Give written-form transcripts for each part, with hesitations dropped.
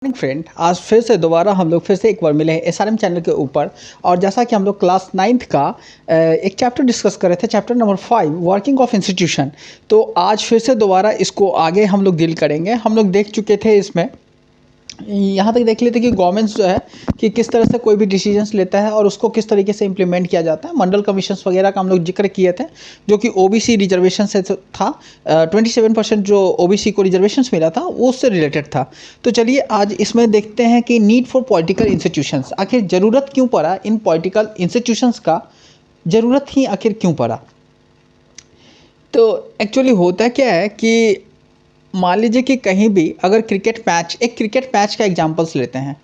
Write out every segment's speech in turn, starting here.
Morning friend, आज फिर से दोबारा हम लोग फिर से एक बार मिले हैं एसआरएम चैनल के ऊपर। और जैसा कि हम लोग क्लास 9th का एक चैप्टर डिस्कस कर रहे थे, chapter number 5 working of institution. तो आज फिर से दोबारा इसको आगे हम लोग डील करेंगे। हम लोग देख चुके थे इसमें, यहाँ तक देख लेते कि गवर्नमेंट्स जो है कि किस तरह से कोई भी डिसीजंस लेता है और उसको किस तरीके से इम्प्लीमेंट किया जाता है। मंडल कमीशंस वगैरह का हम लोग जिक्र किए थे, जो कि ओबीसी रिजर्वेशन से था। 27% जो ओबीसी को रिजर्वेशंस मिला था वो उससे रिलेटेड था। तो चलिए आज इसमें देखते हैं कि नीड फॉर पॉलिटिकल इंस्टीट्यूशंस, आखिर ज़रूरत क्यों पड़ा इन पॉलिटिकल इंस्टीट्यूशंस का, ज़रूरत ही आखिर क्यों पड़ा। तो एक्चुअली होता क्या है कि मान लीजिए कि कहीं भी अगर एक क्रिकेट मैच का एग्जांपल्स लेते हैं।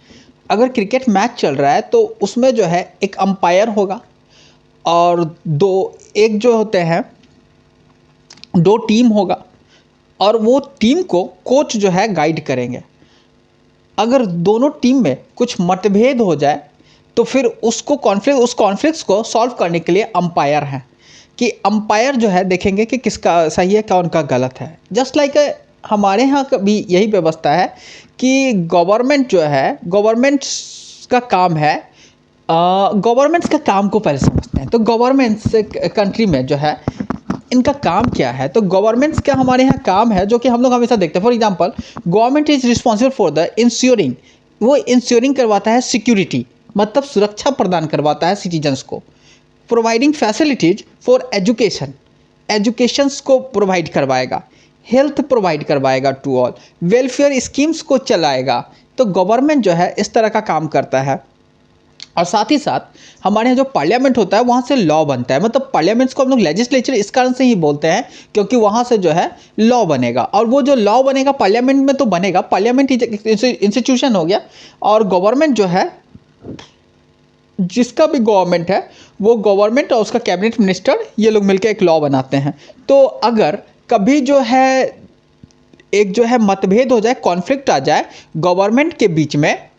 अगर क्रिकेट मैच चल रहा है तो उसमें जो है एक अंपायर होगा और एक जो होते हैं दो टीम होगा और वो टीम को कोच जो है गाइड करेंगे। अगर दोनों टीम में कुछ मतभेद हो जाए तो फिर उस कॉन्फ्लिक्ट्स को सॉल्व करने के लिए अंपायर हैं, कि अंपायर जो है देखेंगे कि किसका सही है क्या उनका गलत है। जस्ट लाइक हमारे यहाँ भी यही व्यवस्था है कि गवर्नमेंट जो है, गवर्नमेंट्स का काम है, गवर्नमेंट्स का काम को पहले समझते हैं। तो गवर्नमेंट्स कंट्री में जो है इनका काम क्या है, तो गवर्नमेंट्स का हमारे यहाँ काम है जो कि हम लोग हमेशा देखते हैं। For example, government is responsible for the ensuring, वो इंश्योरिंग करवाता है सिक्योरिटी, मतलब सुरक्षा प्रदान करवाता है सिटीजन्स को। Providing facilities for education, educations को प्रोवाइड करवाएगा। हेल्थ प्रोवाइड करवाएगा टू ऑल। वेलफेयर स्कीम्स को चलाएगा। तो गवर्नमेंट जो है इस तरह का काम करता है। और साथ ही साथ हमारे यहाँ जो पार्लियामेंट होता है वहाँ से लॉ बनता है। मतलब पार्लियामेंट्स को हम लोग लेजिस्लेचर इस कारण से ही बोलते हैं क्योंकि वहाँ से जो है लॉ बनेगा। और वो जो लॉ बनेगा पार्लियामेंट में तो बनेगा, पार्लियामेंट इंस्टीट्यूशन हो गया। और गवर्नमेंट जो है, जिसका भी गवर्नमेंट है वो गवर्नमेंट और उसका कैबिनेट मिनिस्टर ये लोग मिलकर एक लॉ बनाते हैं। तो अगर कभी जो है एक जो है मतभेद हो जाए, कॉन्फ्लिक्ट आ जाए गवर्नमेंट के बीच में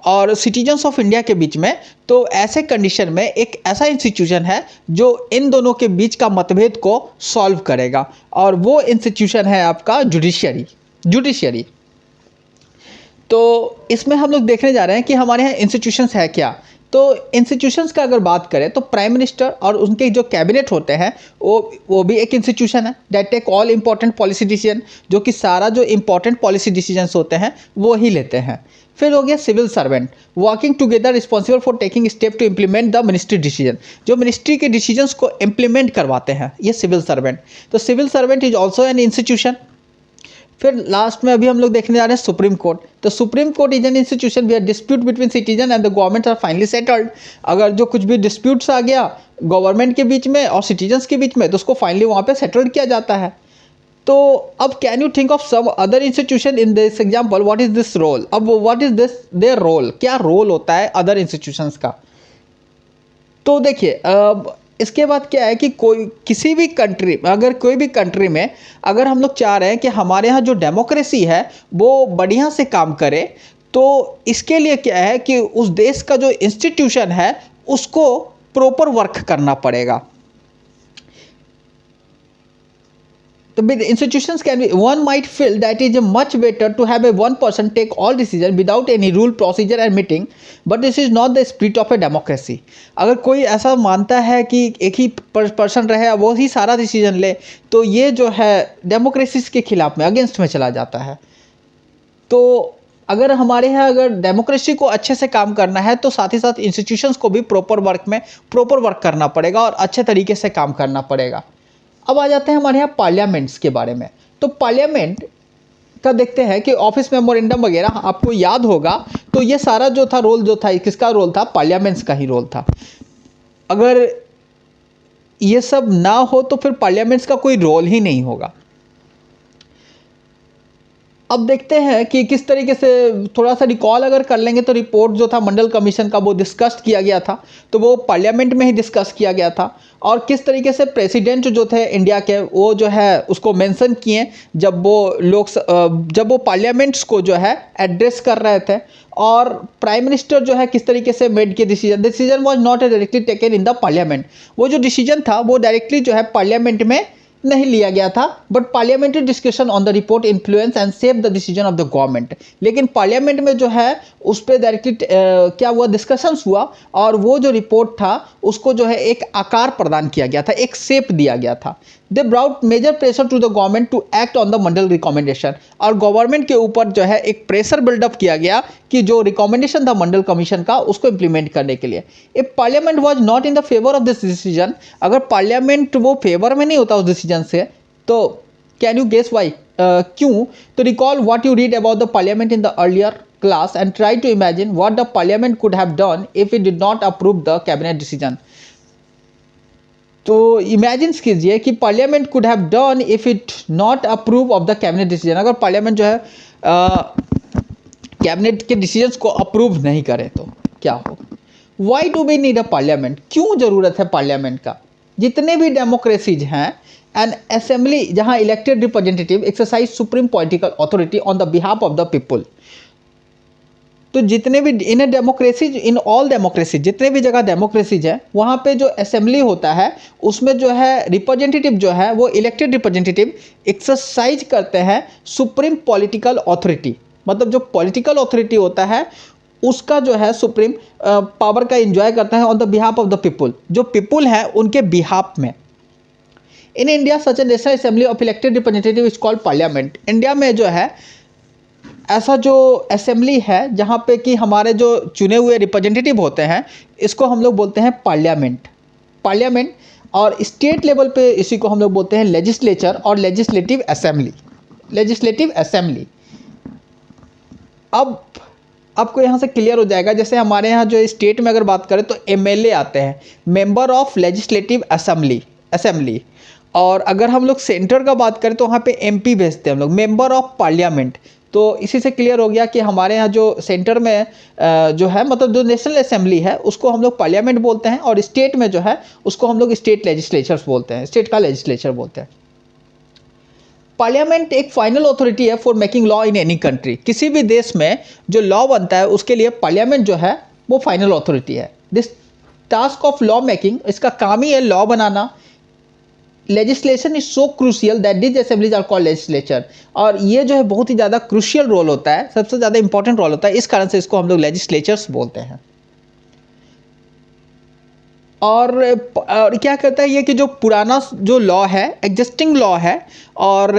और सिटीजन्स ऑफ इंडिया के बीच में, तो ऐसे कंडीशन में एक ऐसा इंस्टीट्यूशन है जो इन दोनों के बीच का मतभेद को सॉल्व करेगा, और वो इंस्टीट्यूशन है आपका जुडिशरी। तो इसमें हम लोग देखने जा रहे हैं कि हमारे यहाँ इंस्टीट्यूशंस है क्या। तो इंस्टीट्यूशंस का अगर बात करें तो प्राइम मिनिस्टर और उनके जो कैबिनेट होते हैं वो भी एक इंस्टीट्यूशन है that take all important policy decision, जो कि सारा जो इंपॉर्टेंट पॉलिसी डिसीजंस होते हैं वो ही लेते हैं। फिर हो गया civil servant, working together responsible for taking step to implement the ministry decision, जो मिनिस्ट्री के डिसीजंस को इम्प्लीमेंट करवाते हैं, ये सिविल सर्वेंट। तो civil servant is also an institution. फिर लास्ट में अभी हम लोग देखने जा रहे हैं सुप्रीम कोर्ट। तो supreme court is an institution where dispute between citizen and the government are finally settled. अगर जो कुछ भी डिस्प्यूट्स आ गया गवर्नमेंट के बीच में और सिटीजन्स के बीच में तो उसको फाइनली वहाँ पे सेटल्ड किया जाता है। तो अब can you think of some other institution in this example, what is this role. अब what is this their role, क्या रोल होता है अदर इंस्टीट्यूशंस का। तो देखिए इसके बाद क्या है कि कोई भी कंट्री में अगर हम लोग चाह रहे हैं कि हमारे यहाँ जो डेमोक्रेसी है वो बढ़िया से काम करे, तो इसके लिए क्या है कि उस देश का जो इंस्टीट्यूशन है उसको प्रॉपर वर्क करना पड़ेगा। तो with institutions can be, one might feel that it is much better to have a one person take all decision without any rule, procedure and meeting, but this is not the spirit of a democracy. अगर कोई ऐसा मानता है कि एक ही person रहे वो ही सारा डिसीजन ले, तो ये जो है डेमोक्रेसी के खिलाफ में, अगेंस्ट में चला जाता है। तो अगर हमारे यहाँ अगर डेमोक्रेसी को अच्छे से काम करना है तो साथ ही साथ इंस्टीट्यूशंस को भी प्रॉपर वर्क करना पड़ेगा और अच्छे तरीके से काम करना पड़ेगा। अब आ जाते हैं हमारे यहाँ पार्लियामेंट्स के बारे में। तो पार्लियामेंट का देखते हैं कि ऑफिस मेमोरेंडम वगैरह आपको याद होगा। तो ये सारा जो था रोल जो था, किसका रोल था, पार्लियामेंट्स का ही रोल था। अगर ये सब ना हो तो फिर पार्लियामेंट्स का कोई रोल ही नहीं होगा। अब देखते हैं कि किस तरीके से, थोड़ा सा रिकॉल अगर कर लेंगे तो रिपोर्ट जो था मंडल कमीशन का वो डिस्कस किया गया था, तो वो पार्लियामेंट में ही डिस्कस किया गया था। और किस तरीके से प्रेसिडेंट जो थे इंडिया के वो जो है उसको मेंशन किए जब वो पार्लियामेंट्स को जो है एड्रेस कर रहे थे। और प्राइम मिनिस्टर जो है किस तरीके से मेड के decision was not directly taken in the parliament, वो जो डिसीजन था वो डायरेक्टली जो है पार्लियामेंट में नहीं लिया गया था, but parliamentary discussion on the report influence and save the decision of the government. लेकिन पार्लियामेंट में जो है उस पर डायरेक्टली क्या हुआ, डिस्कशंस हुआ, और वो जो रिपोर्ट था उसको जो है एक आकार प्रदान किया गया था, एक शेप दिया गया था। They brought major pressure to the government to act on the Mandal recommendation, और गवर्नमेंट के ऊपर जो है एक प्रेशर बिल्डअप किया गया कि जो रिकमेंडेशन था मंडल कमीशन का उसको इंप्लीमेंट करने के लिए। If parliament was not in the favour of this decision, अगर पार्लियामेंट वो फेवर में नहीं होता उस डिसीजन से, तो कैन यू गेस वाई, क्यों? तो recall what you read about the parliament in the earlier class and try to imagine what the parliament could have done if it did not approve the cabinet decision. तो imagine कीजिए कि parliament could have done if it not approve of the cabinet decision, अगर parliament जो है cabinet के decisions को approve नहीं करे तो क्या हो। Why do we need a parliament, क्यों जरूरत है पार्लियामेंट का? जितने भी डेमोक्रेसीज हैं, एन असेंबली जहां elected representative exercise supreme political authority on the behalf of the people. तो जितने भी in democracies, in all democracies, जितने भी जगह डेमोक्रेसीज है वहाँ पे जो असेंबली होता है उसमें जो है रिप्रेजेंटेटिव जो है वो इलेक्टेड रिप्रेजेंटेटिव एक्सरसाइज करते हैं सुप्रीम पॉलिटिकल अथॉरिटी, मतलब जो पॉलिटिकल अथॉरिटी होता है उसका जो है सुप्रीम पावर का एंजॉय करता है on the behalf of the people, जो पीपल है उनके बिहाफ में। In India such A national assembly of elected representative is called parliament. India में जो है ऐसा जो असेंबली है जहाँ पे कि हमारे जो चुने हुए रिप्रेजेंटेटिव होते हैं इसको हम लोग बोलते हैं पार्लियामेंट। पार्लियामेंट और स्टेट लेवल पे इसी को हम लोग बोलते हैं लेजिस्लेचर और लेजिस्लेटिव असेंबली। लेजिस्लेटिव असेंबली अब आपको यहाँ से क्लियर हो जाएगा। जैसे हमारे यहाँ जो स्टेट में अगर बात करें तो एमएलए आते हैं, मेंबर ऑफ लेजिस्लेटिव असेंबली। और अगर हम लोग सेंटर का बात करें तो वहाँ पे एमपी भेजते हैं हम लोग, मेंबर ऑफ पार्लियामेंट। तो इसी से क्लियर हो गया कि हमारे यहाँ जो सेंटर में जो है मतलब जो नेशनल असेंबली है उसको हम लोग पार्लियामेंट बोलते हैं, और स्टेट में जो है उसको हम लोग स्टेट लेजिस्लेचर्स बोलते हैं, स्टेट का लेजिस्लेचर बोलते हैं। पार्लियामेंट एक फाइनल अथॉरिटी है for making law in any country. किसी भी देश में जो लॉ बनता है उसके लिए पार्लियामेंट जो है वो फाइनल अथॉरिटी है। This task of law making, इसका काम ही है लॉ बनाना। Legislation is so crucial that this assemblies are called legislature, और ये जो है बहुत ही ज़्यादा क्रूशियल रोल होता है, सबसे ज़्यादा इंपॉर्टेंट रोल होता है, इस कारण से इसको हम लोग लेजिस्लेचर्स बोलते हैं। और क्या कहता है ये कि जो पुराना जो लॉ है, एग्जिस्टिंग लॉ है, और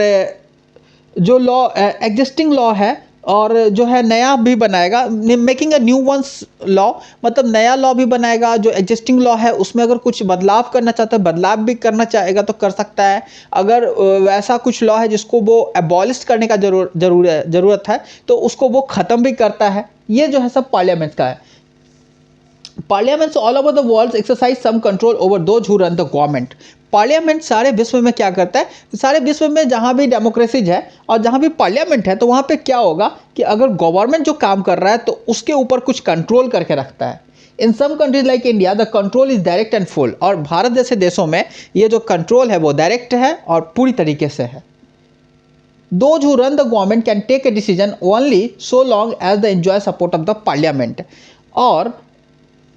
जो लॉ एग्जिस्टिंग लॉ है और जो है नया भी बनाएगा, making a new ones law, मतलब नया लॉ भी बनाएगा। जो एग्जिस्टिंग लॉ है उसमें अगर कुछ बदलाव करना चाहता है, बदलाव भी करना चाहेगा तो कर सकता है। अगर वैसा कुछ लॉ है जिसको वो एबॉलिश करने का ज़रूरत है तो उसको वो ख़त्म भी करता है। ये जो है सब पार्लियामेंट का है। Parliaments all over the world exercise some control over those who run the government. Parliament सारे विश्व में क्या करता है, सारे विश्व में जहाँ भी डेमोक्रेसीज है और जहाँ भी पार्लियामेंट है तो वहाँ पे क्या होगा कि अगर गवर्नमेंट जो काम कर रहा है तो उसके ऊपर कुछ कंट्रोल करके रखता है। In some countries like India the control is direct and full, और भारत जैसे देशों में ये जो कंट्रोल है वो डायरेक्ट है और पूरी तरीके से है। Those who run the government can take a decision only so long as they enjoy support of the parliament। और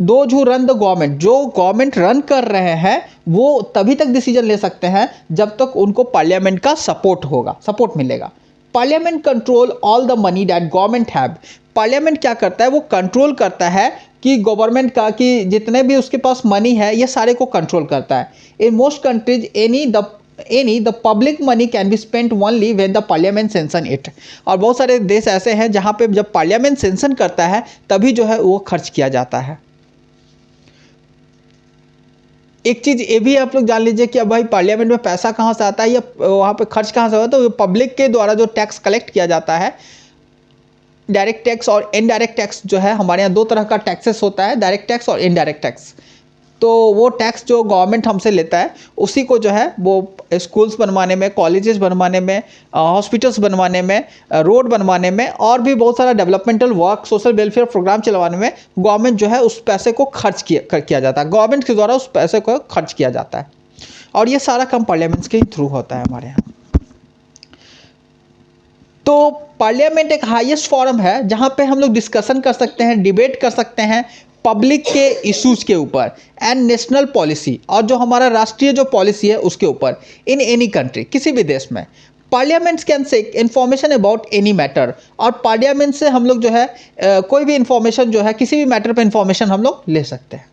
those who run the government, जो गवर्नमेंट रन कर रहे हैं वो तभी तक डिसीजन ले सकते हैं जब तक उनको पार्लियामेंट का सपोर्ट होगा, सपोर्ट मिलेगा। Parliament control all the money that government have. Parliament क्या करता है, वो कंट्रोल करता है कि गवर्नमेंट का कि जितने भी उसके पास मनी है ये सारे को कंट्रोल करता है। In most countries any the public money can be spent only when the parliament sanction it. और बहुत सारे देश ऐसे हैं जहाँ पे जब पार्लियामेंट सेंशन करता है तभी जो है वो खर्च किया जाता है। एक चीज़ ये भी आप लोग जान लीजिए कि अब भाई पार्लियामेंट में पैसा कहाँ से आता है या वहाँ पे खर्च कहाँ से होता है, तो पब्लिक के द्वारा जो टैक्स कलेक्ट किया जाता है, डायरेक्ट टैक्स और इनडायरेक्ट टैक्स जो है, हमारे यहाँ दो तरह का टैक्सेस होता है, डायरेक्ट टैक्स और इनडायरेक्ट टैक्स। तो वो टैक्स जो गवर्नमेंट हमसे लेता है उसी को जो है वो स्कूल्स बनवाने में, कॉलेजेस बनवाने में, हॉस्पिटल्स बनवाने में, रोड बनवाने में और भी बहुत सारा developmental work, social welfare program चलवाने में गवर्नमेंट जो है उस पैसे को खर्च किया जाता है, गवर्नमेंट के द्वारा उस पैसे को खर्च किया जाता है। और ये सारा काम पार्लियामेंट्स के ही थ्रू होता है हमारे यहाँ। तो पार्लियामेंट एक हाईएस्ट फॉरम है जहाँ पे हम लोग डिस्कशन कर सकते हैं, डिबेट कर सकते हैं, पब्लिक के इश्यूज के ऊपर, एंड नेशनल पॉलिसी, और जो हमारा राष्ट्रीय जो पॉलिसी है उसके ऊपर, इन एनी कंट्री, किसी भी देश में। Parliaments can seek information about any matter, और पार्लियामेंट से हम लोग जो है कोई भी इंफॉर्मेशन जो है किसी भी मैटर पे इंफॉर्मेशन हम लोग ले सकते हैं।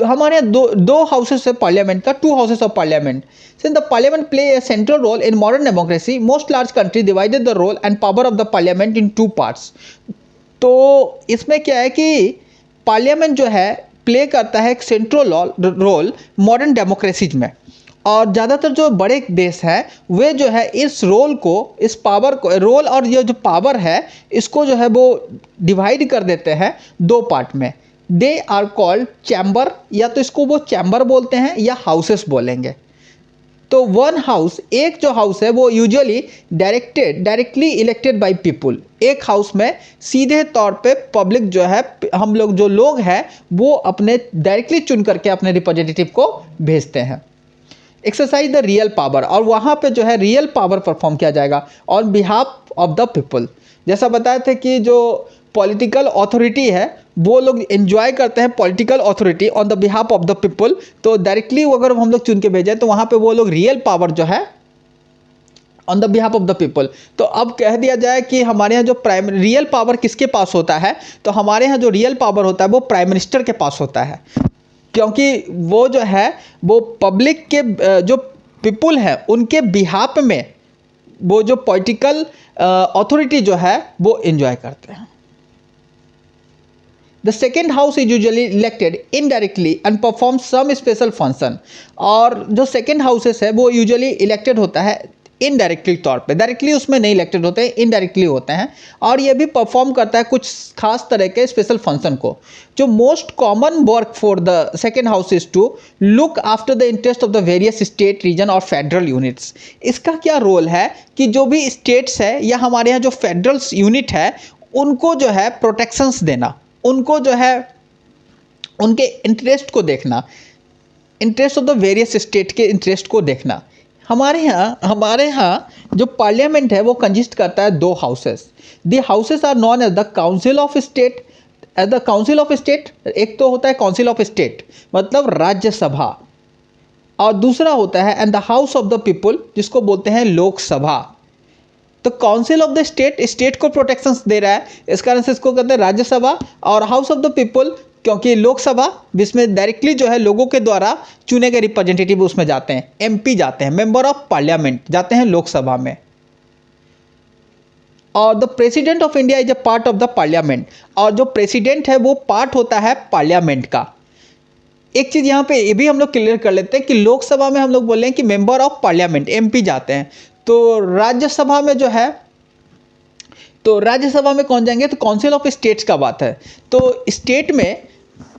हमारे यहाँ दो हाउसेस है पार्लियामेंट का, two houses of parliament. Since the parliament play a central role in modern democracy, most large country divided the role and power of the parliament in two parts. तो इसमें क्या है कि पार्लियामेंट जो है play करता है एक सेंट्रल रोल मॉडर्न डेमोक्रेसीज में, और ज़्यादातर जो बड़े देश हैं वे जो है इस रोल को, इस पावर को, रोल और ये जो पावर है इसको जो है वो डिवाइड कर देते हैं दो पार्ट में। दे आर कॉल्ड चैम्बर, या तो इसको वो चैम्बर बोलते हैं या हाउसेस बोलेंगे। तो वन हाउस, एक जो हाउस है वो usually directly elected by people. एक हाउस में सीधे तौर पे पब्लिक जो है, हम लोग जो लोग हैं वो अपने डायरेक्टली चुन करके अपने रिप्रेजेंटेटिव को भेजते हैं। एक्सरसाइज द रियल पावर, और वहाँ पे जो है रियल पावर परफॉर्म किया जाएगा on behalf of the people. जैसा बताए थे कि जो पॉलिटिकल अथॉरिटी है वो लोग एंजॉय करते हैं political authority on the behalf of the people, तो डायरेक्टली अगर हम लोग चुन के भेजें तो वहाँ पे वो लोग रियल पावर जो है on the behalf of the people. तो अब कह दिया जाए कि हमारे यहाँ जो प्राइमरी रियल पावर किसके पास होता है, तो हमारे यहाँ जो रियल पावर होता है वो प्राइम मिनिस्टर के पास होता है, क्योंकि वो जो है वो पब्लिक के जो पीपुल है उनके बिहाफ में वो जो पॉलिटिकल अथॉरिटी जो है वो एंजॉय करते हैं। The second house is usually elected indirectly and perform some special function, और जो सेकेंड हाउसेस है वो यूजुअली इलेक्टेड होता है इनडायरेक्टली तौर पे, डायरेक्टली उसमें नहीं इलेक्टेड होते हैं, इनडायरेक्टली होते हैं, और ये भी परफॉर्म करता है कुछ खास तरह के स्पेशल फंक्शन को। जो most common work for the second house is to look after the interest of the various state, region और फेडरल यूनिट्स। इसका क्या रोल है कि जो भी स्टेट्स है या हमारे यहाँ जो फेडरल यूनिट है उनको जो है प्रोटेक्शंस देना, उनको जो है उनके इंटरेस्ट को देखना, interest of the various state के इंटरेस्ट को देखना। हमारे यहाँ जो पार्लियामेंट है वो कंजिस्ट करता है दो houses. The houses are known as the council of state, as the council of state. एक तो होता है काउंसिल ऑफ स्टेट मतलब राज्यसभा, और दूसरा होता है and the house of the people जिसको बोलते हैं लोकसभा। तो council of the state state को प्रोटेक्शंस दे रहा है, इस कारण से इसको कहते हैं राज्यसभा, और हाउस ऑफ द पीपुल क्योंकि लोकसभा जिसमें डायरेक्टली जो है लोगों के द्वारा चुने गए रिप्रेजेंटेटिव उसमें जाते हैं, एमपी जाते हैं, मेंबर ऑफ पार्लियामेंट जाते हैं लोकसभा में। और the president of India is a part of the parliament, और जो प्रेसिडेंट है वो पार्ट होता है पार्लियामेंट का। एक चीज़ यहाँ पे ये भी हम लोग क्लियर कर लेते हैं कि लोकसभा में हम लोग बोल रहे हैं कि मेंबर ऑफ पार्लियामेंट एमपी जाते हैं, तो राज्यसभा में जो है, तो राज्यसभा में कौन जाएंगे, तो काउंसिल ऑफ स्टेट्स का बात है। तो स्टेट में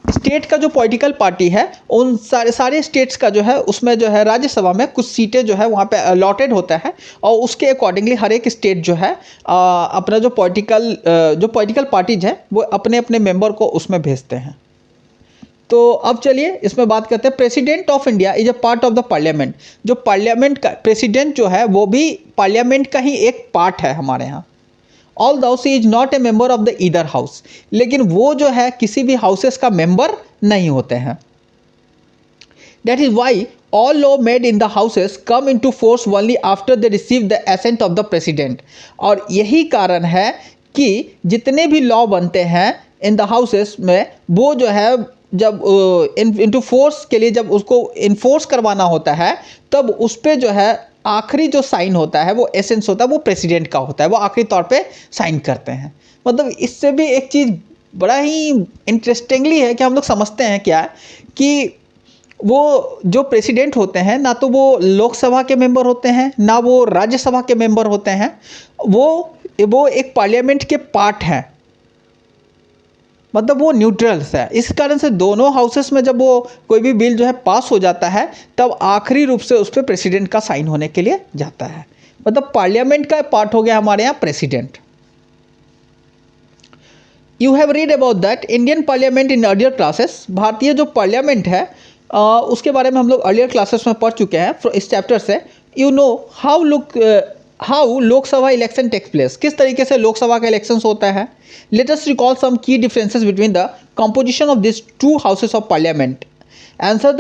स्टेट का जो पॉलिटिकल पार्टी है उन सारे स्टेट्स का जो है उसमें जो है राज्यसभा में कुछ सीटें जो है वहाँ पे अलॉटेड होता है, और उसके अकॉर्डिंगली हर एक स्टेट जो है अपना जो पॉलिटिकल पार्टीज है वो अपने अपने मेंबर को उसमें भेजते हैं। तो अब चलिए इसमें बात करते हैं। President of India is a part of the parliament. जो पार्लियामेंट का प्रेसिडेंट जो है वो भी पार्लियामेंट का ही एक पार्ट है हमारे यहाँ। All those is not a member of the either house, लेकिन वो जो है किसी भी हाउसेस का मेंबर नहीं होते हैं। That is why all law made in the houses come into force only after they receive the assent of the president। और यही कारण है कि जितने भी लॉ बनते हैं इन द हाउसेस में वो जो है जब इनटू फोर्स के लिए जब उसको इन्फोर्स करवाना होता है तब उस पर जो है आखिरी जो साइन होता है वो एसेंस होता है वो प्रेसिडेंट का होता है, वो आखिरी तौर पे साइन करते हैं। मतलब इससे भी एक चीज़ बड़ा ही इंटरेस्टिंगली है कि हम लोग समझते हैं क्या कि वो जो प्रेसिडेंट होते हैं ना तो वो लोकसभा के मेंबर होते हैं ना वो राज्यसभा के मेंबर होते हैं, वो एक पार्लियामेंट के पार्ट हैं, मतलब वो न्यूट्रल्स है। इस कारण से दोनों हाउसेस में जब वो कोई भी बिल जो है पास हो जाता है तब आखिरी रूप से उस पर प्रेसिडेंट का साइन होने के लिए जाता है। मतलब पार्लियामेंट का पार्ट हो गया हमारे यहाँ president. You have read about that Indian parliament in earlier classes. भारतीय जो पार्लियामेंट है उसके बारे में हम लोग अर्लियर क्लासेस में पढ़ चुके हैं इस चैप्टर से। You know how look how Lok Sabha election takes place, किस तरीके से लोकसभा का इलेक्शन होता है. लेट अस रिकॉल सम की differences between the composition of this to houses of parliament. Answer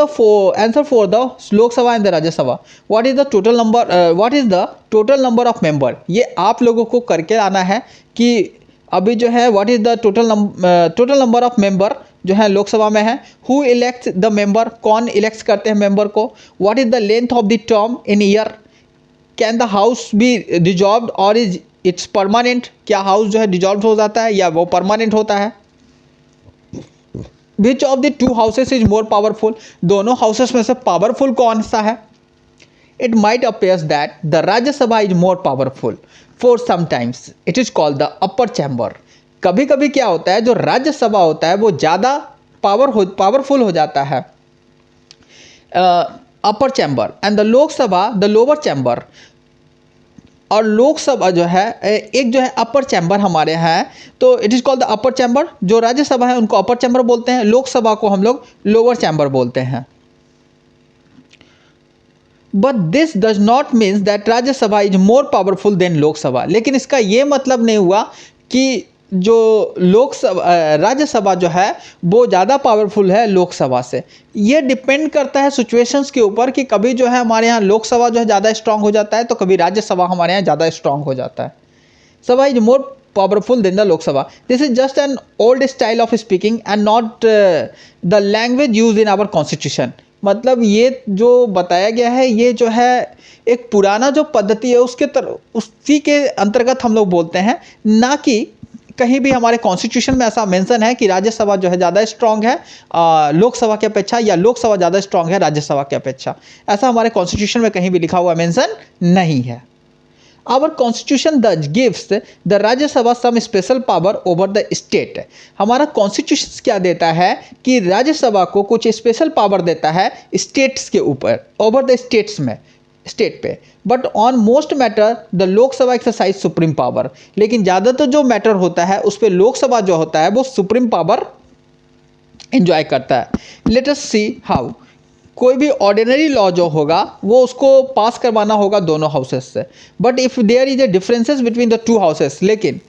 for the Lok Sabha and the Rajya Sabha. What is the total number? What is the total number of member? ये आप लोगों को करके आना है कि अभी जो है what is the total number of member जो है लोकसभा में है. Who elects the member? कौन इलेक्ट करते हैं मेंबर को. What is the length of the term in year? Can the house be dissolved or is it's permanent? क्या house जो है डिजॉल्व हो जाता है या वो परमानेंट होता है. Which of the two houses is more powerful? दोनों हाउसेस में से पावरफुल कौन सा है. It might appear that the Rajya Sabha is more powerful. For sometimes it is called the upper chamber. कभी कभी क्या होता है, जो राज्य सभा होता है वो ज़्यादा पावरफुल हो जाता है, upper chamber, and the Lok Sabha the lower chamber. और लोकसभा जो है एक जो है अपर चैम्बर हमारे यहाँ है, तो it is called the upper chamber. जो राज्यसभा है उनको अपर चैम्बर बोलते हैं, लोकसभा को हम लोग लोअर चैम्बर बोलते हैं. But this does not means that Rajya Sabha is more powerful then Lok Sabha. लेकिन इसका ये मतलब नहीं हुआ कि जो लोकसभा राज्यसभा जो है वो ज़्यादा पावरफुल है लोकसभा से. ये डिपेंड करता है सिचुएशंस के ऊपर कि कभी जो है हमारे यहाँ लोकसभा जो है ज़्यादा स्ट्रांग हो जाता है, तो कभी राज्यसभा हमारे यहाँ ज़्यादा स्ट्रांग हो जाता है. Sabha is more powerful than the Lok Sabha. This is just an old style of speaking and not the language use in our constitution. मतलब ये जो बताया गया है ये जो है एक पुराना जो पद्धति है उसी के अंतर्गत हम लोग बोलते हैं, ना कि कहीं भी हमारे कॉन्स्टिट्यूशन में ऐसा मेंशन है कि राज्यसभा जो है ज़्यादा स्ट्रांग है लोकसभा की अपेक्षा, या लोकसभा ज़्यादा स्ट्रांग है राज्यसभा की अपेक्षा. ऐसा हमारे कॉन्स्टिट्यूशन में कहीं भी लिखा हुआ मेंशन नहीं है. Our constitution thus gives the Rajya Sabha some special power over the state. हमारा कॉन्स्टिट्यूशन क्या देता है कि राज्यसभा को कुछ स्पेशल पावर देता है स्टेट्स के ऊपर, ओवर द स्टेट्स में, स्टेट पे. But on most matter the Lok Sabha exercise supreme power. लेकिन ज़्यादातर जो मैटर होता है उस पर लोकसभा जो होता है वो सुप्रीम पावर एंजॉय करता है. Let us see how. कोई भी ऑर्डिनरी लॉ जो होगा वो उसको पास करवाना होगा दोनों हाउसेस से. But if there is a differences between the two houses, लेकिन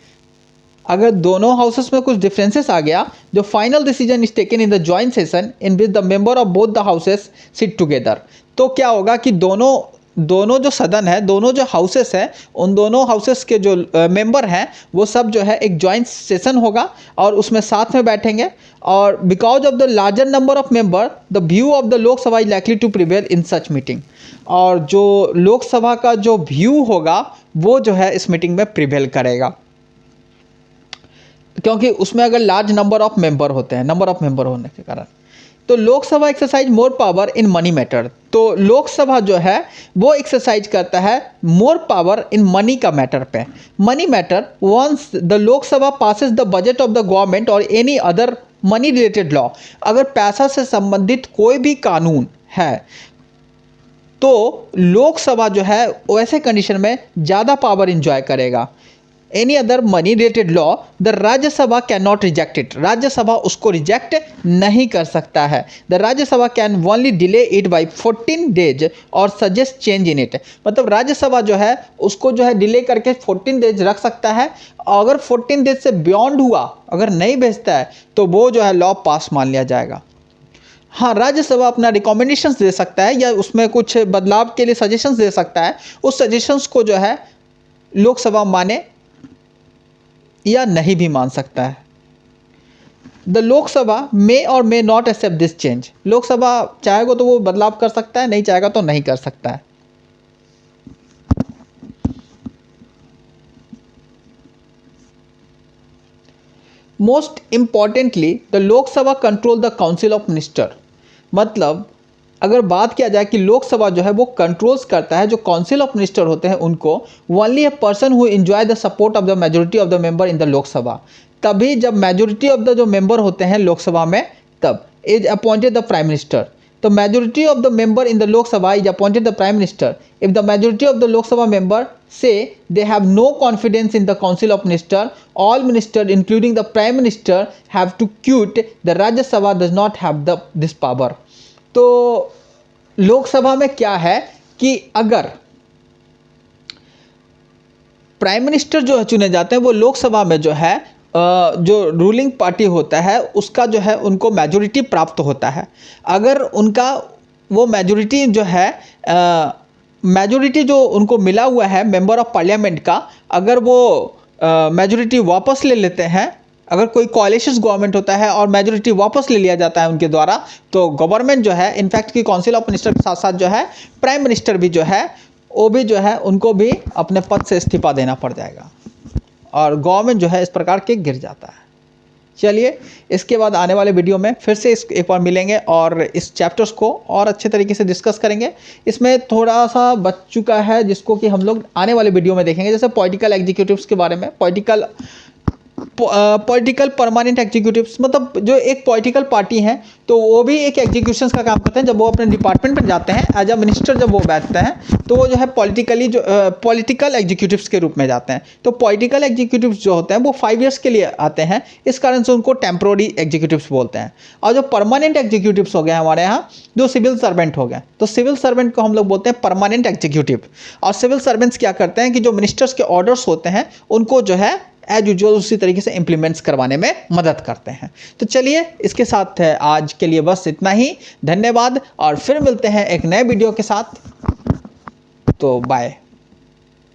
अगर दोनों हाउसेस में कुछ डिफरेंसेस आ गया, जो final decision is taken in the joint session in which the member of both the houses sit together. तो क्या होगा कि दोनों जो सदन है, दोनों जो हाउसेस है, उन दोनों हाउसेस के जो मेंबर हैं वो सब जो है एक जॉइंट सेशन होगा और उसमें साथ में बैठेंगे. और because of the larger number of member the view of the Lok Sabha is likely to prevail in such meeting. और जो लोकसभा का जो व्यू होगा वो जो है इस मीटिंग में प्रिवेल करेगा, क्योंकि उसमें अगर लार्ज नंबर ऑफ मेंबर होते हैं, नंबर ऑफ मेंबर होने के कारण. तो Lok Sabha exercise more power in money matter. तो लोकसभा जो है वो एक्सरसाइज करता है मोर पावर इन मनी का मैटर पे. Money matter once the Lok Sabha passes the budget of the government और any other money related law. अगर पैसा से संबंधित कोई भी कानून है तो लोकसभा जो है वैसे कंडीशन में ज़्यादा पावर इंजॉय करेगा. Any other money related law the Rajya Sabha can not reject it. Rajya Sabha उसको रिजेक्ट नहीं कर सकता है. The Rajya Sabha can only delay it by 14 days और सजेस्ट चेंज इन इट. मतलब राज्यसभा जो है उसको जो है डिले करके 14 डेज रख सकता है. अगर 14 डेज से बियॉन्ड हुआ, अगर नहीं भेजता है तो वो जो है लॉ पास मान लिया जाएगा. हाँ, राज्यसभा अपना रिकमेंडेशंस दे सकता है या उसमें कुछ बदलाव के लिए सजेशंस दे सकता है. उस सजेशंस को जो है लोकसभा माने या नहीं भी मान सकता है. द लोकसभा मे और may not accept this change. Lok Sabha चाहेगा तो वो बदलाव कर सकता है, नहीं चाहेगा तो नहीं कर सकता है. Most importantly the Lok Sabha control the council of minister. मतलब अगर बात किया जाए कि लोकसभा जो है वो कंट्रोल्स करता है जो काउंसिल ऑफ मिनिस्टर होते हैं उनको. Only a person who enjoy the support of the majority of the member in the Lok Sabha. तभी जब मेजोरिटी ऑफ द जो मेंबर होते हैं लोकसभा में तब is appointed the prime minister. तो majority of the member in the Lok Sabha is appointed the prime minister. If the majority of the Lok Sabha member say they have no confidence in the council of minister, all ministers including the prime minister have to quit. The Rajya Sabha does not have this power. तो लोकसभा में क्या है कि अगर prime minister जो चुने जाते हैं वो लोकसभा में जो है जो रूलिंग पार्टी होता है उसका जो है उनको मेजोरिटी प्राप्त होता है। अगर उनका वो मेजोरिटी जो है मेजोरिटी जो उनको मिला हुआ है मेंबर ऑफ पार्लियामेंट का, अगर वो मेजोरिटी वापस ले लेते हैं, अगर कोई कोalition गवर्नमेंट होता है और मेजोरिटी वापस ले लिया जाता है उनके द्वारा, तो गवर्नमेंट जो है इनफैक्ट कि काउंसिल ऑफ मिनिस्टर के साथ साथ जो है प्राइम मिनिस्टर भी जो है वो भी जो है उनको भी अपने पद से इस्तीफा देना पड़ जाएगा और गवर्नमेंट जो है इस प्रकार के गिर जाता है। चलिए इसके बाद आने वाले वीडियो में फिर से एक बार मिलेंगे और इस चैप्टर्स को और अच्छे तरीके से डिस्कस करेंगे। इसमें थोड़ा सा बच चुका है जिसको कि हम लोग आने वाले वीडियो में देखेंगे, जैसे पॉलिटिकल एग्जीक्यूटिव्स के बारे में। पॉलिटिकल परमानेंट एग्जीक्यूटिव्स मतलब जो एक पॉलिटिकल पार्टी है तो वो भी एक एग्जीक्यूशंस का काम करते हैं। जब वो अपने डिपार्टमेंट में जाते हैं एज अ मिनिस्टर, जब वो बैठते हैं तो वो जो है पॉलिटिकल एग्जीक्यूटिव्स के रूप में जाते हैं। तो पॉलिटिकल एग्जीक्यूटिव्स जो होते हैं वो 5 ईयर्स के लिए आते हैं, इस कारण से उनको टेम्पोररी एग्जीक्यूटिव्स बोलते हैं। और जो परमानेंट एग्जीक्यूटिव्स हो गए हमारे यहाँ, जो सिविल सर्वेंट हो गए, तो सिविल सर्वेंट को हम लोग बोलते हैं परमानेंट एग्जीक्यूटिव। और सिविल सर्वेंट्स क्या करते हैं कि जो मिनिस्टर्स के ऑर्डर्स होते हैं उनको जो है एज यूजुअल उसी तरीके से इंप्लीमेंट्स करवाने में मदद करते हैं। तो चलिए इसके साथ आज के लिए बस इतना ही। धन्यवाद और फिर मिलते हैं एक नए वीडियो के साथ। तो बाय।